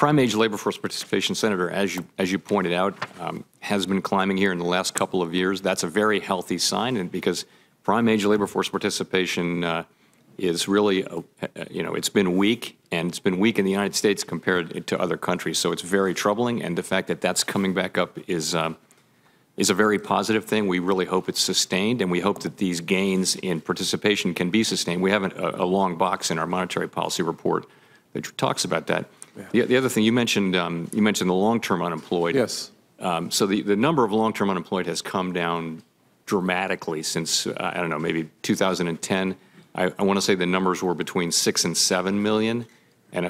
prime age labor force participation, Senator, as you pointed out, has been climbing here in the last couple of years. That's a very healthy sign, and because prime age labor force participation is really, it's been weak, and it's been weak in the United States compared to other countries. So it's very troubling, and the fact that that's coming back up is a very positive thing. We really hope it's sustained, and we hope that these gains in participation can be sustained. We have a long box in our monetary policy report that talks about that. Yeah. The other thing you mentioned the long-term unemployed. Yes. So the number of long-term unemployed has come down dramatically since I don't know, maybe 2010. I want to say the numbers were between 6 and 7 million. And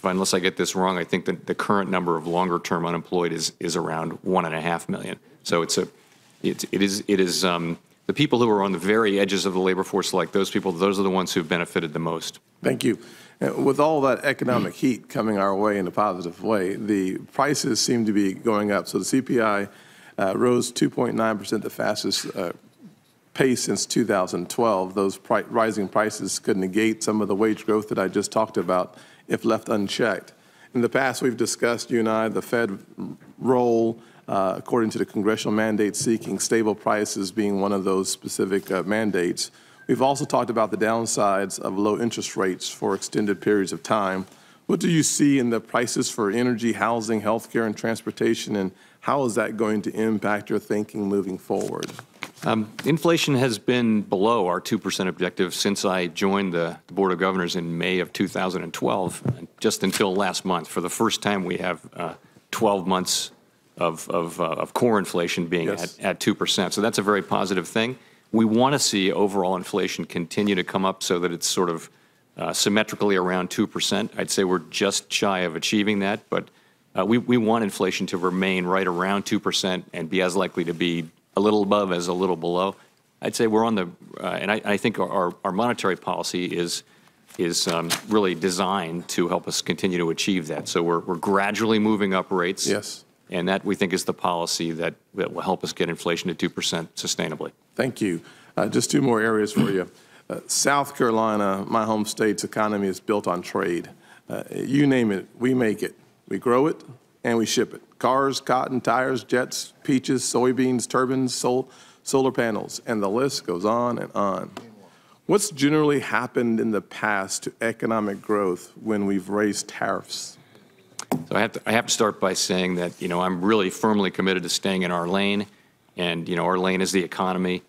unless I get this wrong, I think that the current number of longer-term unemployed is around 1.5 million. So it is the people who are on the very edges of the labor force, like those people, those are the ones who've benefited the most. Thank you. With all that economic heat coming our way in a positive way, the prices seem to be going up. So the CPI rose 2.9%, the fastest pace since 2012. Those rising prices could negate some of the wage growth that I just talked about if left unchecked. In the past, we've discussed, you and I, the Fed role, according to the congressional mandate, seeking stable prices being one of those specific mandates. We've also talked about the downsides of low interest rates for extended periods of time. What do you see in the prices for energy, housing, healthcare, and transportation, and how is that going to impact your thinking moving forward? Inflation has been below our 2% objective since I joined the Board of Governors in May of 2012, just until last month. For the first time, we have 12 months of core inflation being Yes. at 2%. So that's a very positive thing. We want to see overall inflation continue to come up so that it's sort of symmetrically around 2%. I'd say we're just shy of achieving that, but we want inflation to remain right around 2% and be as likely to be a little above as a little below. I'd say we're on the, and I think our monetary policy is really designed to help us continue to achieve that. So we're gradually moving up rates. Yes. And that, we think, is the policy that will help us get inflation to 2% sustainably. Thank you. Just two more areas for you. South Carolina, my home state's economy is built on trade. You name it, we make it. We grow it and we ship it. Cars, cotton, tires, jets, peaches, soybeans, turbines, solar panels, and the list goes on and on. What's generally happened in the past to economic growth when we've raised tariffs? So I have to start by saying that, I'm really firmly committed to staying in our lane, and, our lane is the economy.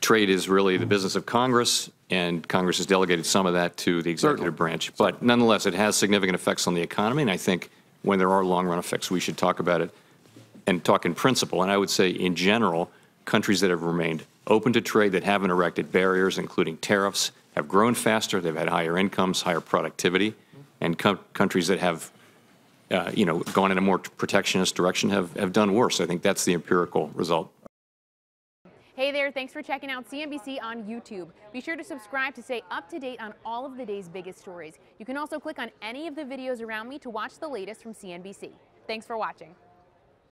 Trade is really the business of Congress, and Congress has delegated some of that to the executive branch. But nonetheless, it has significant effects on the economy, and I think when there are long-run effects, we should talk about it and talk in principle. And I would say, in general, countries that have remained open to trade, that haven't erected barriers, including tariffs, have grown faster, they've had higher incomes, higher productivity, and countries that have gone in a more protectionist direction have done worse. I think that's the empirical result. Hey there, thanks for checking out CNBC on YouTube. Be sure to subscribe to stay up to date on all of the day's biggest stories. You can also click on any of the videos around me to watch the latest from CNBC. Thanks for watching.